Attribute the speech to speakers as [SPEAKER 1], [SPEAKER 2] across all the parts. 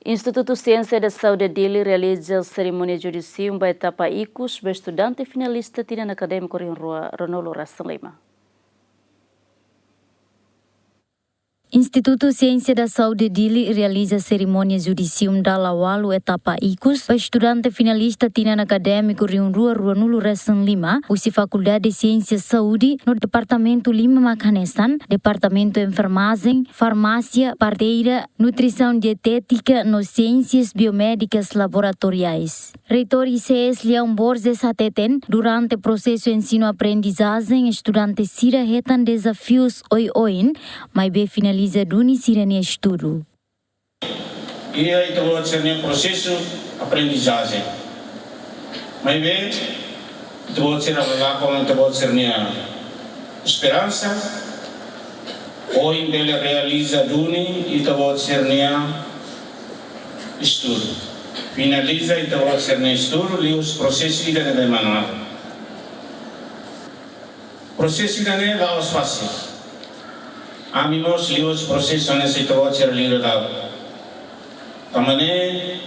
[SPEAKER 1] Instituto Ciência da Saúde Dili realiza a cerimônia judicial da etapa ICUS para estudante finalista Tinan Acadêmico em Rua Ronolo Rastan Lima.
[SPEAKER 2] Instituto Ciência da Saúde Dili realiza a cerimônia judicial da Lawalu etapa ICUS para estudante finalista Tinan Acadêmico em Rua Ronolo Rastan Lima, usi Faculdade de Ciência Saúde no Departamento Lima Makanesan, Departamento Enfermagem, Farmácia, Parteira, Nutrição Dietética no Ciências Biomédicas Laboratoriais. Reitor ICS Leão Borges Ateten, durante o processo ensino-aprendizagem, estudantes sira retan desafios oi-oin, mas bem finaliza duni sirene estudo.
[SPEAKER 3] E aí então o processo aprendizagem. Mas bem, então ser a como então ser esperança. Hoje ele realiza duni e então ser estudo. Finaliza e então ser estudo e os processos ainda não é manual. Processo ainda não é lá os fáceis. Amigos, lios processo nesse trabalho ser lido dado. Também,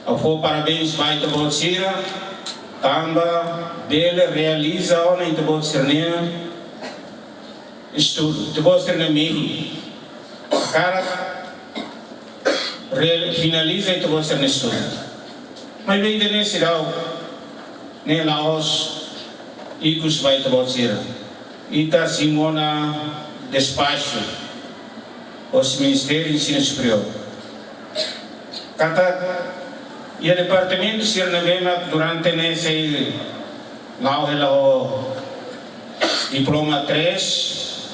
[SPEAKER 3] eu parabéns para o trabalho ser, também dele realiza o nem trabalho ser estudo, trabalho ser meio, cara finaliza o trabalho ser estudo. Mas bem de nesse lado, nem lá os ICUS vai trabalho ser, ita Simona despacho os Ministérios de Ensino Superior. Kata e o departamento ser na durante nesse o diploma 3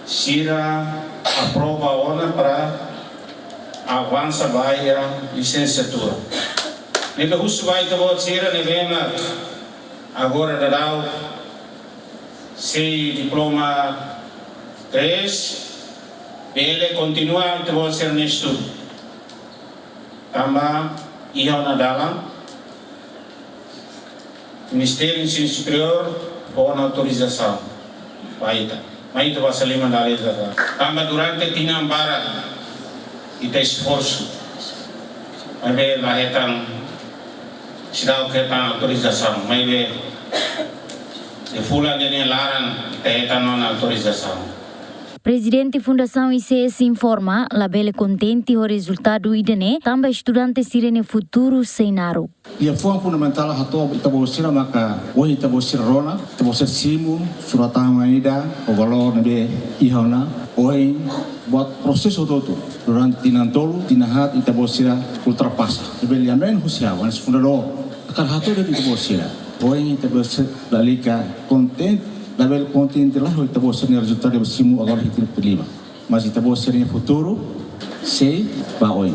[SPEAKER 3] sira aprova ona para avança vai a licenciatura. Nele russo vai também ser agora dará se diploma 3, ele continua a ser no estudo. Também, ia na dalam, Ministério de Ensino Superior, com autorização. Baita. Mas itu bahasa lima dari itu. Também durante tinambara, itu esforço. Mas lá hetang, sidau hetang autorização. Mas de fulan ini larang, kita hetang non autorização.
[SPEAKER 2] Presidente Fundação ICS informa, labele contente o resultado idene, também estudante sirene futuro seinaro.
[SPEAKER 4] E a forma fundamental hato itabosira maka hoje itabosira rona, itabosira simu, suratama ida, o valor nabe ihona, hoje buat proseso todo durante tinantolo, tinahat itabosira ultrapassa. Labele amen husia, wanas fundador, akar hato de itabosira. Hoje itabosira dalika contente. Label contente lah kita bawa seni resultado bersimu agora hitil pelima. Mas kita bawa seni futuro sei baoi.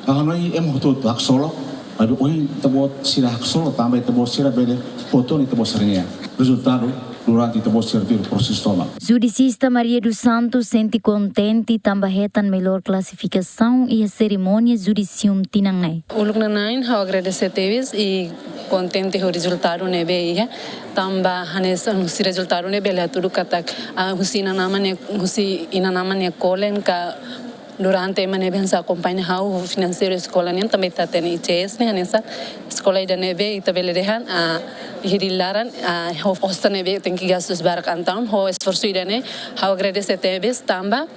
[SPEAKER 4] Ahanoi hoto hak solo. Abi oi kita bawa sira hak solo tambah kita bawa sira bele foto ni kita bawa senia. Resultado durante kita bawa sira do processo toma.
[SPEAKER 2] Judicista Maria dos Santos sente contente tambah retan melhor classificação e a cerimônia judicium tinangai.
[SPEAKER 5] Uluk nanain hau agradecer tevis e contente com o resultado né bem tamba hanes o resultado né bela tudo katak husina nama ne kolen ka durante mane bensa acompanha hau financeiro escola nem também tá tendo ICS né nessa escola ida né bem tabele dehan hirilaran hosta né bem tem que gastos barak antaun ho esforço ida né hau agradecer tevis tamba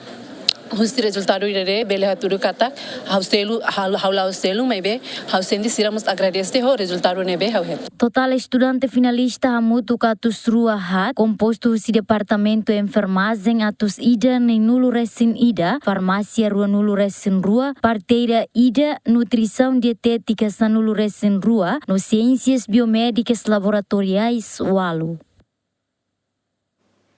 [SPEAKER 5] Husti resultado ide bele haturu katak haula selu maybe hausendi siramos agradece ho resultado nebe hauhet.
[SPEAKER 2] Total estudante finalista hamutu katus rua hat composto si departamento enfermagem atus ida nem nulu resin ida farmácia rua nulu resin rua parteira ida nutrição dietética sanulu resin rua no ciências biomédicas laboratoriais walu.